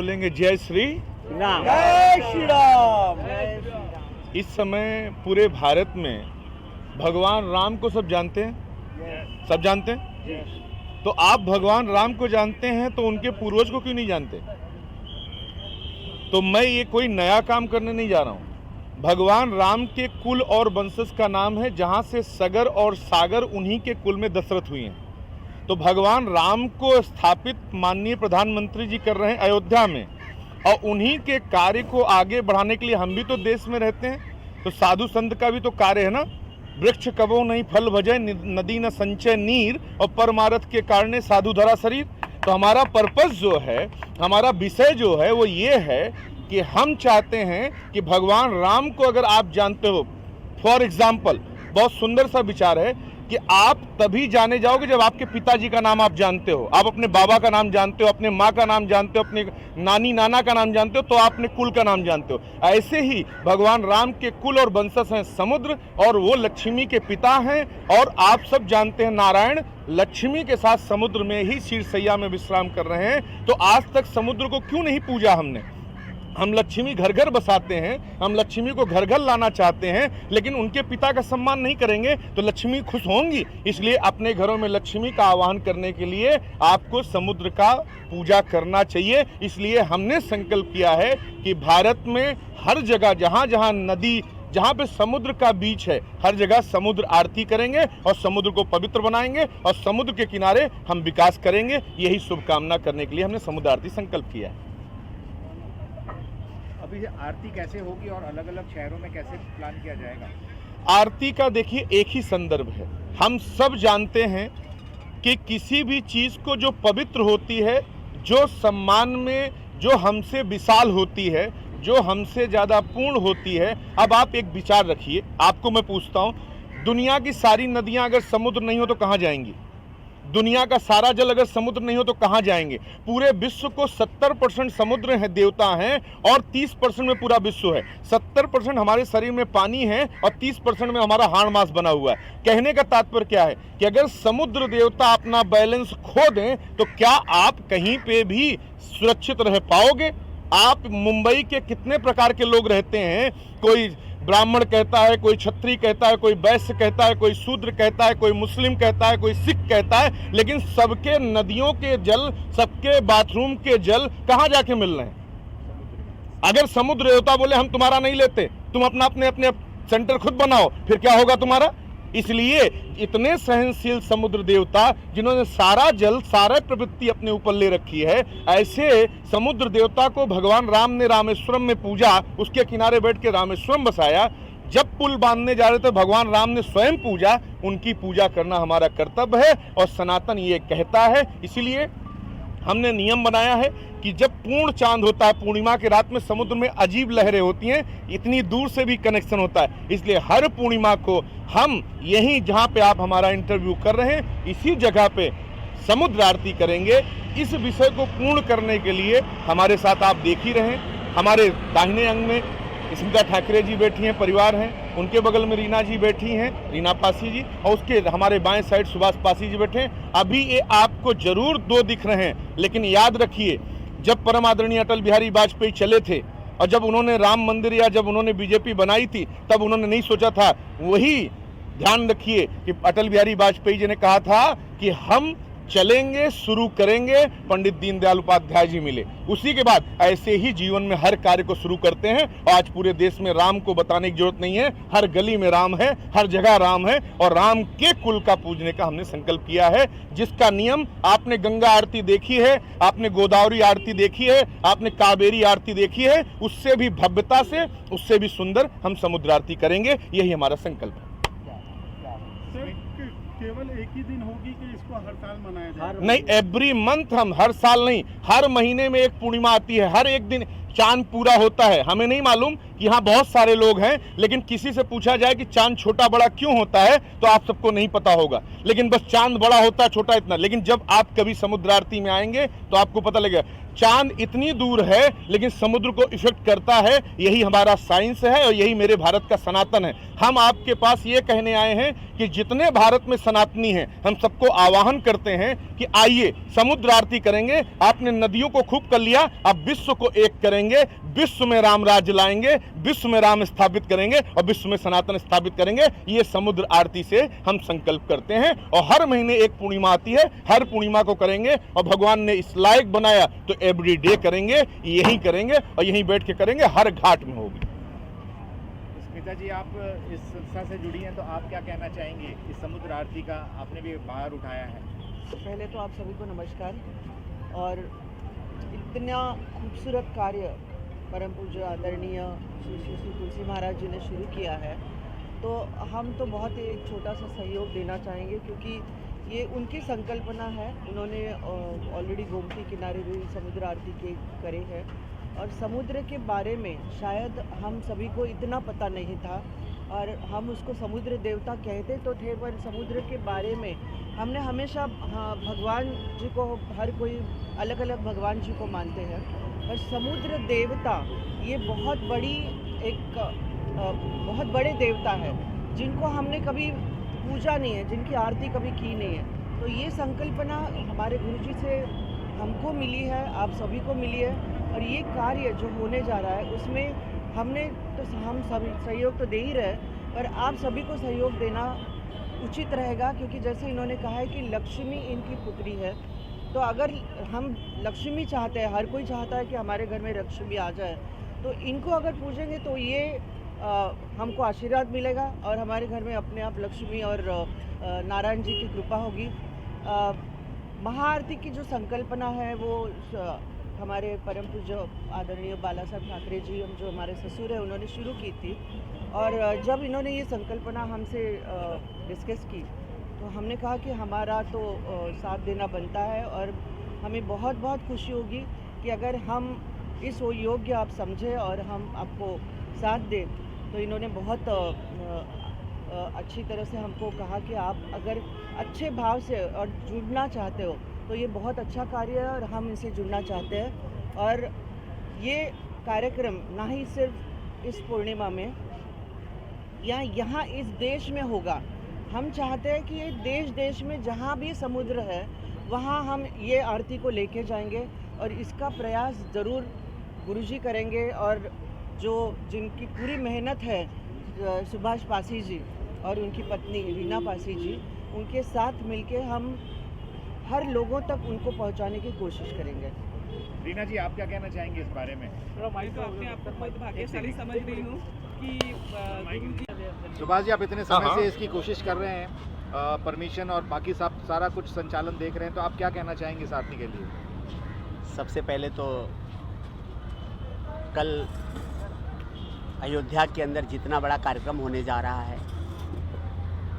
बोलेंगे जय श्री राम। जय श्री राम। इस समय पूरे भारत में भगवान राम को सब जानते हैं, सब जानते हैं। तो आप भगवान राम को जानते हैं तो उनके पूर्वज को क्यों नहीं जानते? तो मैं ये कोई नया काम करने नहीं जा रहा हूं। भगवान राम के कुल और वंशज का नाम है, जहां से सगर और सागर उन्हीं के कुल में दशरथ हुई हैं। तो भगवान राम को स्थापित माननीय प्रधानमंत्री जी कर रहे हैं अयोध्या में, और उन्हीं के कार्य को आगे बढ़ाने के लिए हम भी तो देश में रहते हैं। तो साधु संत का भी तो कार्य है ना। वृक्ष कबो नहीं फल भजय, नदी न संचय नीर, और परमारथ के कारण साधु धरा शरीर। तो हमारा पर्पस जो है, हमारा विषय जो है वो ये है कि हम चाहते हैं कि भगवान राम को अगर आप जानते हो, फॉर एग्जाम्पल बहुत सुंदर सा विचार है कि आप तभी जाने जाओगे जब आपके पिताजी का नाम आप जानते हो, आप अपने बाबा का नाम जानते हो, अपने माँ का नाम जानते हो, अपने नानी नाना का नाम जानते हो, तो आप अपने कुल का नाम जानते हो। ऐसे ही भगवान राम के कुल और वंशज हैं समुद्र, और वो लक्ष्मी के पिता हैं। और आप सब जानते हैं नारायण लक्ष्मी के साथ समुद्र में ही शीर्षैया में विश्राम कर रहे हैं। तो आज तक समुद्र को क्यों नहीं पूजा हमने? हम लक्ष्मी घर घर बसाते हैं, हम लक्ष्मी को घर घर लाना चाहते हैं, लेकिन उनके पिता का सम्मान नहीं करेंगे तो लक्ष्मी खुश होंगी। इसलिए अपने घरों में लक्ष्मी का आह्वान करने के लिए आपको समुद्र का पूजा करना चाहिए। इसलिए हमने संकल्प किया है कि भारत में हर जगह जहाँ जहाँ नदी, जहाँ पे समुद्र का बीच है, हर जगह समुद्र आरती करेंगे और समुद्र को पवित्र बनाएंगे, और समुद्र के किनारे हम विकास करेंगे। यही शुभकामना करने के लिए हमने समुद्र आरती संकल्प किया है। अभी ये आरती कैसे होगी और अलग अलग शहरों में कैसे प्लान किया जाएगा? आरती का देखिए एक ही संदर्भ है। हम सब जानते हैं कि किसी भी चीज को जो पवित्र होती है, जो सम्मान में जो हमसे विशाल होती है, जो हमसे ज्यादा पूर्ण होती है। अब आप एक विचार रखिए, आपको मैं पूछता हूं, दुनिया की सारी नदियां अगर समुद्र नहीं हो तो कहां जाएंगी? दुनिया का सारा जल अगर समुद्र नहीं हो तो कहां जाएंगे? पूरे विश्व को 70% समुद्र है, देवता हैं, और 30% में पूरा विश्व है। 70% हमारे शरीर में पानी है और 30% में हमारा हाड़ मांस बना हुआ है। कहने का तात्पर्य क्या है कि अगर समुद्र देवता अपना बैलेंस खो दें तो क्या आप कहीं पे भी सुरक्षित रह पाओगे? आप मुंबई के कितने प्रकार के लोग रहते हैं, कोई ब्राह्मण कहता है, कोई क्षत्रिय कहता है, कोई वैश्य कहता है, कोई शूद्र कहता है, कोई मुस्लिम कहता है, कोई सिख कहता है, लेकिन सबके नदियों के जल, सबके बाथरूम के जल कहां जाके मिल रहे हैं? अगर समुद्र देवता बोले हम तुम्हारा नहीं लेते, तुम अपना अपने अपने सेंटर खुद बनाओ, फिर क्या होगा तुम्हारा? इसलिए इतने सहनशील समुद्र देवता जिन्होंने सारा जल, सारा प्रवृत्ति अपने ऊपर ले रखी है, ऐसे समुद्र देवता को भगवान राम ने रामेश्वरम में पूजा, उसके किनारे बैठ के रामेश्वरम बसाया। जब पुल बांधने जा रहे थे भगवान राम ने स्वयं पूजा। उनकी पूजा करना हमारा कर्तव्य है और सनातन ये कहता है। इसीलिए हमने नियम बनाया है कि जब पूर्ण चांद होता है, पूर्णिमा की रात में समुद्र में अजीब लहरें होती हैं, इतनी दूर से भी कनेक्शन होता है। इसलिए हर पूर्णिमा को हम यहीं जहां पे आप हमारा इंटरव्यू कर रहे हैं, इसी जगह पे समुद्र आरती करेंगे। इस विषय को पूर्ण करने के लिए हमारे साथ आप देख ही रहे हैं। हमारे दाहिने अंग में स्मिता ठाकरे जी बैठी हैं, परिवार हैं, उनके बगल में रीना जी बैठी हैं, रीना पासी जी, और उसके हमारे बाएं साइड सुभाष पासी जी बैठे हैं। अभी ये आपको जरूर दो दिख रहे हैं, लेकिन याद रखिए जब परम आदरणीय अटल बिहारी वाजपेयी चले थे और जब उन्होंने राम मंदिर या जब उन्होंने बीजेपी बनाई थी, तब उन्होंने नहीं सोचा था। वही ध्यान रखिए कि अटल बिहारी वाजपेयी जी ने कहा था कि हम चलेंगे, शुरू करेंगे, पंडित दीनदयाल उपाध्याय जी मिले, उसी के बाद ऐसे ही जीवन में हर कार्य को शुरू करते हैं। और आज पूरे देश में राम को बताने की जरूरत नहीं है, हर गली में राम है, हर जगह राम है, और राम के कुल का पूजने का हमने संकल्प किया है। जिसका नियम आपने गंगा आरती देखी है, आपने गोदावरी आरती देखी है, आपने कावेरी आरती देखी है, उससे भी भव्यता से, उससे भी सुंदर हम समुद्र आरती करेंगे। यही हमारा संकल्प है। केवल एक ही दिन होगी कि इसको हर साल मनाया जाए? नहीं, एवरी मंथ, हम हर साल नहीं, हर महीने में एक पूर्णिमा आती है, हर एक दिन चांद पूरा होता है। हमें नहीं मालूम कि यहाँ बहुत सारे लोग हैं, लेकिन किसी से पूछा जाए कि चांद छोटा बड़ा क्यों होता है तो आप सबको नहीं पता होगा, लेकिन बस चांद बड़ा होता है, छोटा इतना। लेकिन जब आप कभी समुद्र आरती में आएंगे तो आपको पता लगेगा चांद इतनी दूर है लेकिन समुद्र को इफेक्ट करता है। यही हमारा साइंस है और यही मेरे भारत का सनातन है। हम आपके पास ये कहने आए हैं कि जितने भारत में सनातनी हैं हम सबको आह्वान करते हैं कि आइए समुद्र आरती करेंगे। आपने नदियों को खूब कर लिया, अब विश्व को एक करेंगे, विश्व में राम राज्य लाएंगे, विश्व में राम स्थापित करेंगे और विश्व में सनातन स्थापित करेंगे। ये समुद्र आरती से हम संकल्प करते हैं और हर महीने एक पूर्णिमा आती है, हर पूर्णिमा को करेंगे और भगवान ने इस लायक बनाया तो एवरी डे करेंगे, यही करेंगे और यहीं बैठ के करेंगे, हर घाट में होगी। स्मिता जी, आप इस संस्था से जुड़ी हैं तो आप क्या कहना चाहेंगे? इस समुद्र आरती का आपने भी बाहर उठाया है। पहले तो आप सभी को नमस्कार। और इतना खूबसूरत कार्य परम पूज्य आदरणीय श्री श्री श्री तुलसी महाराज जी ने शुरू किया है, तो हम तो बहुत ही एक छोटा सा सहयोग देना चाहेंगे, क्योंकि ये उनकी संकल्पना है। उन्होंने ऑलरेडी गोमती किनारे भी समुद्र आरती के करे हैं और समुद्र के बारे में शायद हम सभी को इतना पता नहीं था और हम उसको समुद्र देवता कहते तो थे, पर समुद्र के बारे में हमने हमेशा भगवान जी को, हर कोई अलग अलग भगवान जी को मानते हैं, और समुद्र देवता ये बहुत बड़े देवता है जिनको हमने कभी पूजा नहीं है, जिनकी आरती कभी की नहीं है। तो ये संकल्पना हमारे गुरुजी से हमको मिली है, आप सभी को मिली है, और ये कार्य जो होने जा रहा है उसमें हमने तो हम सभी सहयोग तो दे ही रहे, पर आप सभी को सहयोग देना उचित रहेगा, क्योंकि जैसे इन्होंने कहा है कि लक्ष्मी इनकी पुत्री है। तो अगर हम लक्ष्मी चाहते हैं, हर कोई चाहता है कि हमारे घर में लक्ष्मी आ जाए, तो इनको अगर पूजेंगे तो ये हमको आशीर्वाद मिलेगा और हमारे घर में अपने आप लक्ष्मी और नारायण जी की कृपा होगी। महाआरती की जो संकल्पना है वो हमारे परम पूज्य आदरणीय बाला साहब ठाकरे जी, हम जो हमारे ससुर हैं, उन्होंने शुरू की थी। और जब इन्होंने ये संकल्पना हमसे डिस्कस की तो हमने कहा कि हमारा तो साथ देना बनता है और हमें बहुत बहुत खुशी होगी कि अगर हम इस योग्य आप समझें और हम आपको साथ दें। तो इन्होंने बहुत अच्छी तरह से हमको कहा कि आप अगर अच्छे भाव से और जुड़ना चाहते हो तो ये बहुत अच्छा कार्य है और हम इनसे जुड़ना चाहते हैं। और ये कार्यक्रम ना ही सिर्फ इस पूर्णिमा में या यहाँ इस देश में होगा, हम चाहते हैं कि ये देश देश में जहाँ भी समुद्र है वहाँ हम ये आरती को लेके जाएंगे और इसका प्रयास ज़रूर गुरुजी करेंगे। और जो जिनकी पूरी मेहनत है सुभाष पासी जी और उनकी पत्नी रीना पासी जी, उनके साथ मिलके हम हर लोगों तक उनको पहुंचाने की कोशिश करेंगे। रीना जी, आप क्या कहना चाहेंगे इस बारे में? तो अपने आप को बहुत भाग्यशाली समझ रही हूँ कि सुभाष जी, आप इतने समय से इसकी कोशिश कर रहे हैं, परमिशन और बाकी सब सारा कुछ संचालन देख रहे हैं, तो आप क्या कहना चाहेंगे इस आरती के लिए? सबसे पहले तो कल अयोध्या के अंदर जितना बड़ा कार्यक्रम होने जा रहा है,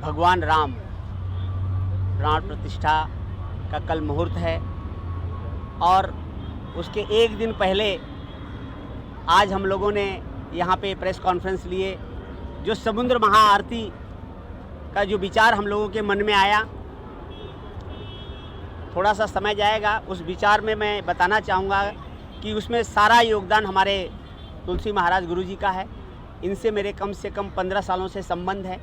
भगवान राम प्राण प्रतिष्ठा का कल मुहूर्त है और उसके एक दिन पहले आज हम लोगों ने यहाँ पे प्रेस कॉन्फ्रेंस लिए। जो समुद्र महाआरती का जो विचार हम लोगों के मन में आया, थोड़ा सा समय जाएगा, उस विचार में मैं बताना चाहूँगा कि उसमें सारा योगदान हमारे तुलसी महाराज गुरुजी का है। इनसे मेरे कम से कम 15 सालों से संबंध है।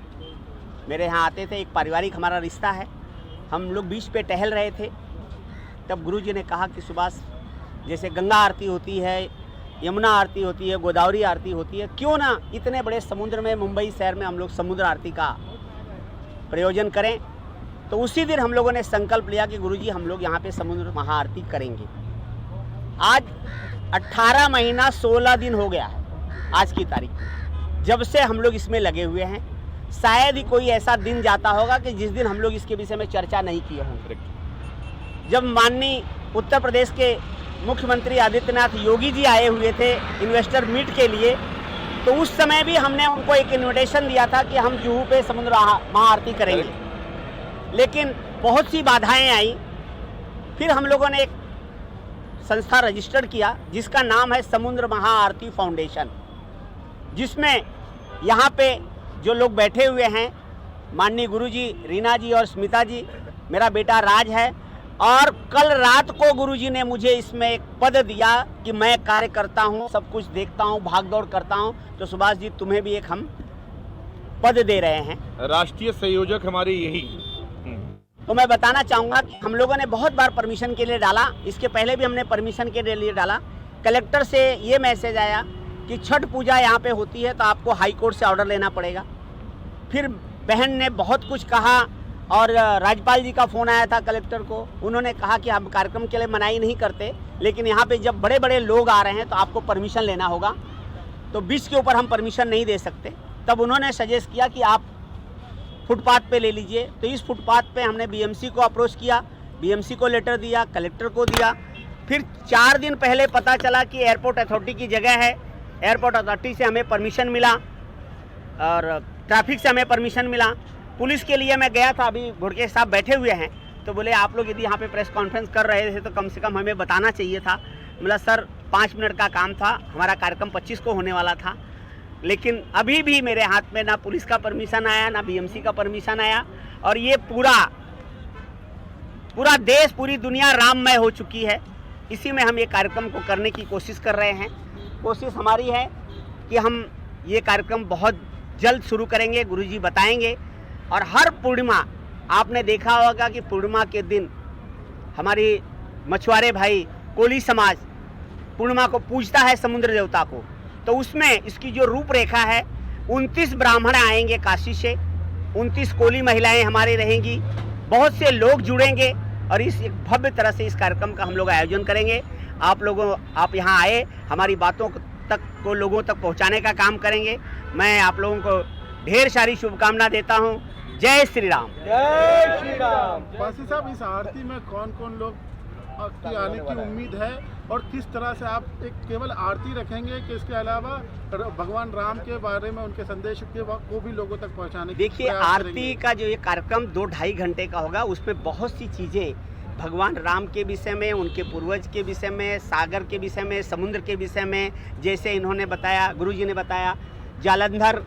मेरे यहाँ आते थे, एक पारिवारिक हमारा रिश्ता है। हम लोग बीच पे टहल रहे थे, तब गुरुजी ने कहा कि सुभाष, जैसे गंगा आरती होती है, यमुना आरती होती है, गोदावरी आरती होती है, क्यों ना इतने बड़े समुद्र में, मुंबई शहर में हम लोग समुद्र आरती का प्रयोजन करें। तो उसी दिन हम लोगों ने संकल्प लिया कि गुरुजी हम लोग यहाँ पे समुद्र महाआरती करेंगे। आज 18 महीना 16 दिन हो गया है आज की तारीख जब से हम लोग इसमें लगे हुए हैं। शायद ही कोई ऐसा दिन जाता होगा कि जिस दिन हम लोग इसके विषय में चर्चा नहीं किए होंगे। जब माननीय उत्तर प्रदेश के मुख्यमंत्री आदित्यनाथ योगी जी आए हुए थे इन्वेस्टर मीट के लिए, तो उस समय भी हमने उनको एक इन्विटेशन दिया था कि हम जुहू पे समुद्र महाआरती करेंगे, लेकिन बहुत सी बाधाएं आई। फिर हम लोगों ने एक संस्था रजिस्टर्ड किया जिसका नाम है समुद्र महाआरती फाउंडेशन, जिसमें यहाँ पे जो लोग बैठे हुए हैं, माननीय गुरुजी, रीना जी और स्मिता जी, मेरा बेटा राज है, और कल रात को गुरुजी ने मुझे इसमें एक पद दिया कि मैं कार्य करता हूँ, सब कुछ देखता हूँ, भाग दौड़ करता हूँ। तो सुभाष जी, तुम्हें भी एक हम पद दे रहे हैं। राष्ट्रीय संयोजक हमारे यही। तो मैं बताना चाहूँगा कि हम लोगों ने बहुत बार परमिशन के लिए डाला, इसके पहले भी हमने परमिशन के लिए डाला। कलेक्टर से ये मैसेज आया कि छठ पूजा यहाँ पे होती है तो आपको हाई कोर्ट से ऑर्डर लेना पड़ेगा। फिर बहन ने बहुत कुछ कहा और राज्यपाल जी का फ़ोन आया था कलेक्टर को, उन्होंने कहा कि हम कार्यक्रम के लिए मनाही नहीं करते, लेकिन यहाँ पे जब बड़े बड़े लोग आ रहे हैं तो आपको परमिशन लेना होगा, तो बीच के ऊपर हम परमिशन नहीं दे सकते। तब उन्होंने सजेस्ट किया कि आप फुटपाथ पे ले लीजिए। तो इस फुटपाथ पे हमने बीएमसी को अप्रोच किया, बीएमसी को लेटर दिया, कलेक्टर को दिया। फिर 4 दिन पहले पता चला कि एयरपोर्ट अथॉरिटी की जगह है, एयरपोर्ट अथॉरिटी से हमें परमिशन मिला और ट्रैफिक से हमें परमिशन मिला। पुलिस के लिए मैं गया था, अभी घुड़के साहब बैठे हुए हैं, तो बोले आप लोग यदि यहाँ पे प्रेस कॉन्फ्रेंस कर रहे थे तो कम से कम हमें बताना चाहिए था। बोला सर 5 मिनट का काम था, हमारा कार्यक्रम 25 को होने वाला था, लेकिन अभी भी मेरे हाथ में ना पुलिस का परमिशन आया ना बीएमसी का परमिशन आया। और ये पूरा देश, पूरी दुनिया राममय हो चुकी है। इसी में हम ये कार्यक्रम को करने की कोशिश कर रहे हैं। कोशिश हमारी है कि हम ये कार्यक्रम बहुत जल्द शुरू करेंगे, गुरुजी बताएंगे। और हर पूर्णिमा आपने देखा होगा कि पूर्णिमा के दिन हमारी मछुआरे भाई कोली समाज पूर्णिमा को पूजता है, समुद्र देवता को। तो उसमें इसकी जो रूपरेखा है, 29 ब्राह्मण आएंगे काशी से, 29 कोली महिलाएं हमारी रहेंगी, बहुत से लोग जुड़ेंगे और इस एक भव्य तरह से इस कार्यक्रम का हम लोग आयोजन करेंगे। आप यहाँ आए, हमारी बातों को लोगों तक पहुँचाने का काम करेंगे। मैं आप लोगों को ढेर सारी शुभकामना देता हूँ। जय श्री राम। जय श्री राम। पासी साहब, इस आरती में कौन कौन लोग की आने की उम्मीद है और किस तरह से आप एक केवल आरती रखेंगे कि इसके अलावा भगवान राम के बारे में उनके संदेश को भी लोगों तक पहुंचाने की? देखिए, आरती का जो ये कार्यक्रम 2-2.5 घंटे का होगा, उसमें बहुत सी चीज़ें भगवान राम के विषय में, उनके पूर्वज के विषय में, सागर के विषय में, समुद्र के विषय में, जैसे इन्होंने बताया, गुरुजी ने बताया, जालंधर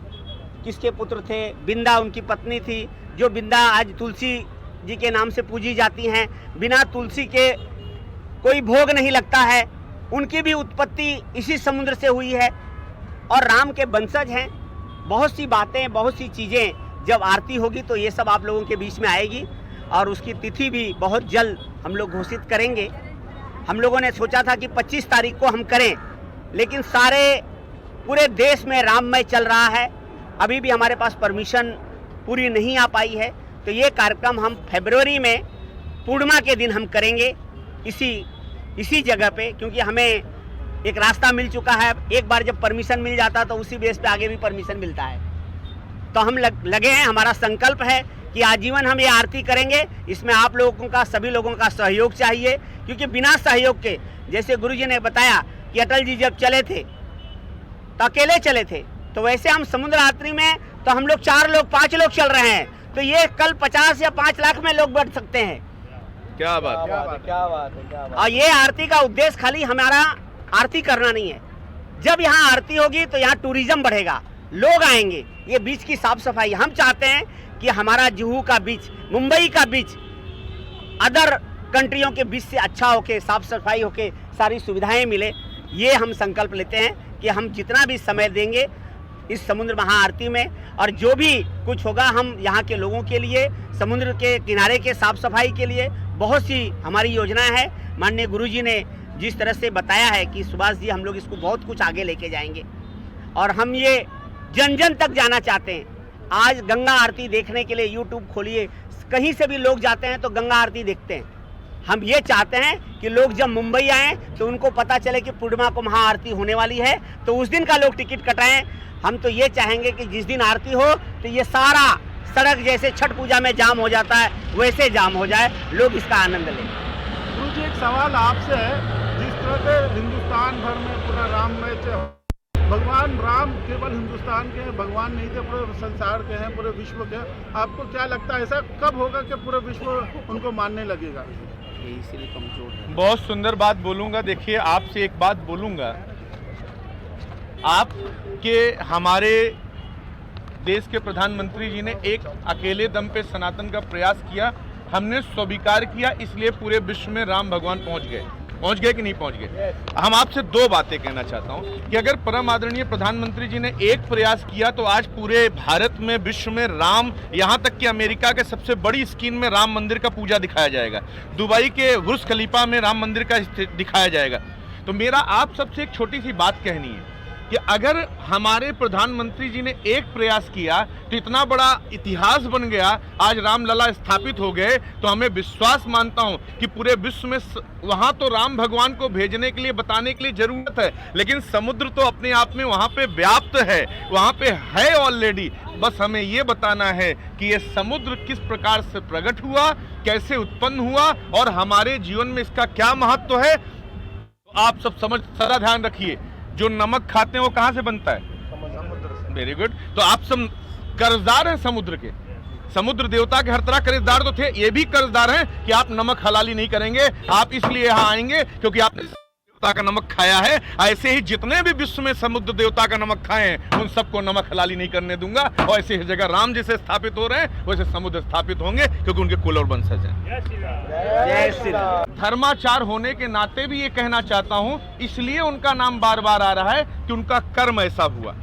किसके पुत्र थे, बिंदा उनकी पत्नी थी, जो बिंदा आज तुलसी जी के नाम से पूजी जाती हैं। बिना तुलसी के कोई भोग नहीं लगता है, उनकी भी उत्पत्ति इसी समुद्र से हुई है और राम के वंशज हैं। बहुत सी बातें, बहुत सी चीज़ें जब आरती होगी तो ये सब आप लोगों के बीच में आएगी और उसकी तिथि भी बहुत जल्द हम लोग घोषित करेंगे। हम लोगों ने सोचा था कि 25 तारीख को हम करें, लेकिन पूरे देश में राममय चल रहा है, अभी भी हमारे पास परमिशन पूरी नहीं आ पाई है। तो ये कार्यक्रम हम फरवरी में पूर्णिमा के दिन हम करेंगे इसी जगह पे, क्योंकि हमें एक रास्ता मिल चुका है। एक बार जब परमिशन मिल जाता तो उसी बेस पे आगे भी परमिशन मिलता है। तो हम लगे हैं, हमारा संकल्प है कि आजीवन हम ये आरती करेंगे। इसमें आप लोगों का, सभी लोगों का सहयोग चाहिए, क्योंकि बिना सहयोग के, जैसे गुरुजी ने बताया कि अटल जी जब चले थे तो अकेले चले थे, तो वैसे हम समुद्र आरती में तो हम लोग 4 लोग 5 लोग चल रहे हैं, तो ये कल 50 या 5 लाख में लोग बढ़ सकते हैं। क्या बात है। और ये आरती का उद्देश्य खाली हमारा आरती करना नहीं है। जब यहाँ आरती होगी तो यहाँ टूरिज्म बढ़ेगा, लोग आएंगे, ये बीच की साफ सफाई। हम चाहते हैं कि हमारा जुहू का बीच, मुंबई का बीच अदर कंट्रियों के बीच से अच्छा होके, साफ सफाई होके, सारी सुविधाएं मिले। ये हम संकल्प लेते हैं कि हम जितना भी समय देंगे इस समुद्र महाआरती में, और जो भी कुछ होगा हम यहाँ के लोगों के लिए, समुद्र के किनारे के साफ सफाई के लिए बहुत सी हमारी योजना है। माननीय गुरुजी ने जिस तरह से बताया है कि सुभाष जी, हम लोग इसको बहुत कुछ आगे लेके जाएंगे और हम ये जन जन तक जाना चाहते हैं। आज गंगा आरती देखने के लिए यूट्यूब खोलिए, कहीं से भी लोग जाते हैं तो गंगा आरती देखते हैं। हम ये चाहते हैं कि लोग जब मुंबई आएँ तो उनको पता चले कि पूर्णिमा को महाआरती होने वाली है, तो उस दिन का लोग टिकट कटाएं। हम तो ये चाहेंगे कि जिस दिन आरती हो तो ये सारा सड़क जैसे छठ पूजा में जाम हो जाता है वैसे जाम हो जाए, लोग इसका आनंद लें। गुरुजी, एक सवाल आपसे है, जिस तरह से हिंदुस्तान भर में पूरा राममय, भगवान राम केवल हिंदुस्तान के भगवान नहीं थे, पूरे संसार के हैं, पूरे विश्व के। आपको क्या लगता है ऐसा कब होगा कि पूरे विश्व उनको मानने लगेगा? इसीलिए कमजोर है। बहुत सुंदर बात बोलूँगा। देखिए, आपसे एक बात बोलूँगा, आपके हमारे देश के प्रधानमंत्री जी ने एक अकेले दम पे सनातन का प्रयास किया, हमने स्वीकार किया, इसलिए पूरे विश्व में राम भगवान पहुंच गए। पहुंच गए कि नहीं पहुंच गए? हम आपसे दो बातें कहना चाहता हूं कि अगर परम आदरणीय प्रधानमंत्री जी ने एक प्रयास किया तो आज पूरे भारत में, विश्व में राम, यहां तक कि अमेरिका के सबसे बड़ी स्क्रीन में राम मंदिर का पूजा दिखाया जाएगा, दुबई के बुर्ज खलीफा में राम मंदिर का दिखाया जाएगा। तो मेरा आप सबसे एक छोटी सी बात कहनी है कि अगर हमारे प्रधानमंत्री जी ने एक प्रयास किया तो इतना बड़ा इतिहास बन गया, आज रामलला स्थापित हो गए, तो हमें विश्वास मानता हूं कि पूरे विश्व में वहां तो राम भगवान को भेजने के लिए, बताने के लिए जरूरत है, लेकिन समुद्र तो अपने आप में वहां पे व्याप्त है, वहां पे है ऑलरेडी। बस हमें ये बताना है कि ये समुद्र किस प्रकार से प्रकट हुआ, कैसे उत्पन्न हुआ और हमारे जीवन में इसका क्या महत्व है। तो आप सब सदा ध्यान रखिए, जो नमक खाते हैं वो कहां से बनता है? समुद्र से। Very good. तो आप सब कर्जदार हैं समुद्र के, समुद्र देवता के हर तरह कर्जदार तो थे, ये भी कर्जदार हैं कि आप नमक हलाली नहीं करेंगे, आप इसलिए यहाँ आएंगे क्योंकि आपने देवता का नमक खाया है। ऐसे ही जितने भी विश्व में समुद्र देवता का नमक खाए हैं उन सबको नमक हलाली नहीं करने दूंगा, और ऐसे ही जगह राम जैसे स्थापित हो रहे हैं वैसे समुद्र स्थापित होंगे क्योंकि उनके कुल और वंशज हैं। जय श्री राम। धर्माचार होने के नाते भी ये कहना चाहता हूं, इसलिए उनका नाम बार बार आ रहा है कि उनका कर्म ऐसा हुआ।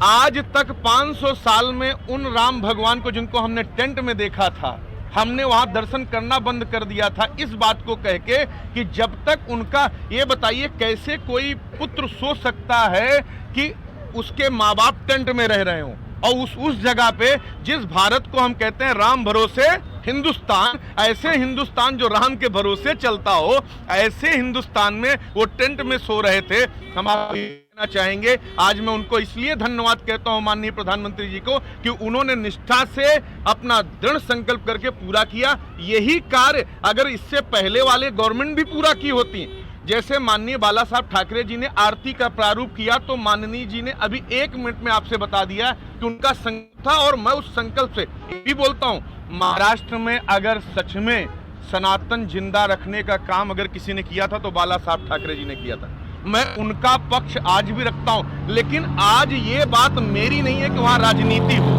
आज तक 500 साल में उन राम भगवान को जिनको हमने टेंट में देखा था, हमने वहां दर्शन करना बंद कर दिया था, इस बात को कह के कि जब तक उनका, ये बताइए कैसे कोई पुत्र सोच सकता है कि उसके माँ बाप टेंट में रह रहे हों और उस जगह पे जिस भारत को हम कहते हैं राम भरोसे हिंदुस्तान, ऐसे हिंदुस्तान जो राम के भरोसे चलता हो, ऐसे हिंदुस्तान में वो टेंट में सो रहे थे। हम आपको कहना चाहेंगे, आज मैं उनको इसलिए धन्यवाद कहता हूं माननीय प्रधानमंत्री जी को कि उन्होंने निष्ठा से अपना दृढ़ संकल्प करके पूरा किया। यही कार्य अगर इससे पहले वाले गवर्नमेंट भी पूरा की होती, जैसे माननीय बाला साहब ठाकरे जी ने आरती का प्रारूप किया, तो माननीय जी ने अभी 1 मिनट में आपसे बता दिया कि उनका संकल्प था, और मैं उस संकल्प से भी बोलता हूं, महाराष्ट्र में अगर सच में सनातन जिंदा रखने का काम अगर किसी ने किया था तो बाला साहब ठाकरे जी ने किया था। मैं उनका पक्ष आज भी रखता हूं, लेकिन आज ये बात मेरी नहीं है कि वहां राजनीति हो,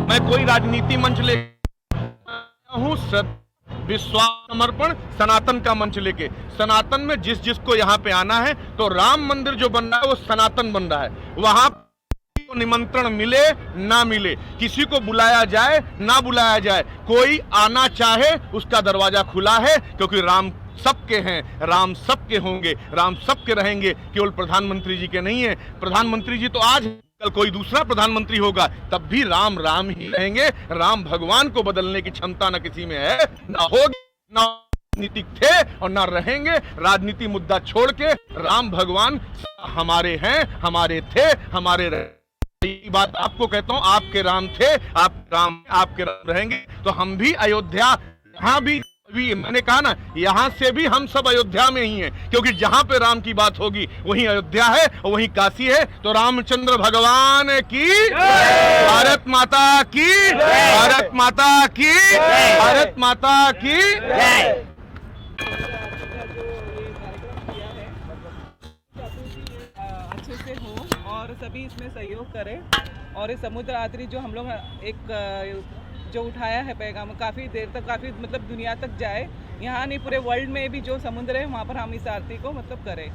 मैं कोई राजनीति मंच ले हूं, विश्वास समर्पण सनातन का मंच लेके, सनातन में जिस जिसको यहाँ पे आना है, तो राम मंदिर जो बन रहा है वो सनातन बन रहा है, वहां को निमंत्रण मिले ना मिले, किसी को बुलाया जाए ना बुलाया जाए, कोई आना चाहे उसका दरवाजा खुला है, क्योंकि राम सबके हैं, राम सबके होंगे, राम सबके रहेंगे, केवल प्रधानमंत्री जी के नहीं है। प्रधानमंत्री जी तो आज, कल कोई दूसरा प्रधानमंत्री होगा तब भी राम राम ही रहेंगे। राम भगवान को बदलने की क्षमता न किसी में है, ना होगी, ना राजनीतिक थे और ना रहेंगे। राजनीति मुद्दा छोड़ के राम भगवान हमारे हैं, हमारे थे, हमारे ये बात आपको कहता हूं, आपके राम थे, आपके राम रहेंगे। तो हम भी अयोध्या, यहाँ भी मैंने कहा ना, यहाँ से भी हम सब अयोध्या में ही हैं, क्योंकि जहाँ पे राम की बात होगी वहीं अयोध्या है और वहीं काशी है। तो रामचंद्र भगवान की, भारत माता की, भारत माता की, भारत माता की जय। अच्छे से हो और सभी इसमें सहयोग करें, और ये समुद्र आरती जो हम लोग एक जो उठाया है पैगाम, काफ़ी देर तक, काफ़ी मतलब दुनिया तक जाए, यहाँ नहीं पूरे वर्ल्ड में भी जो समुद्र है वहाँ पर हम इस आरती को मतलब करें।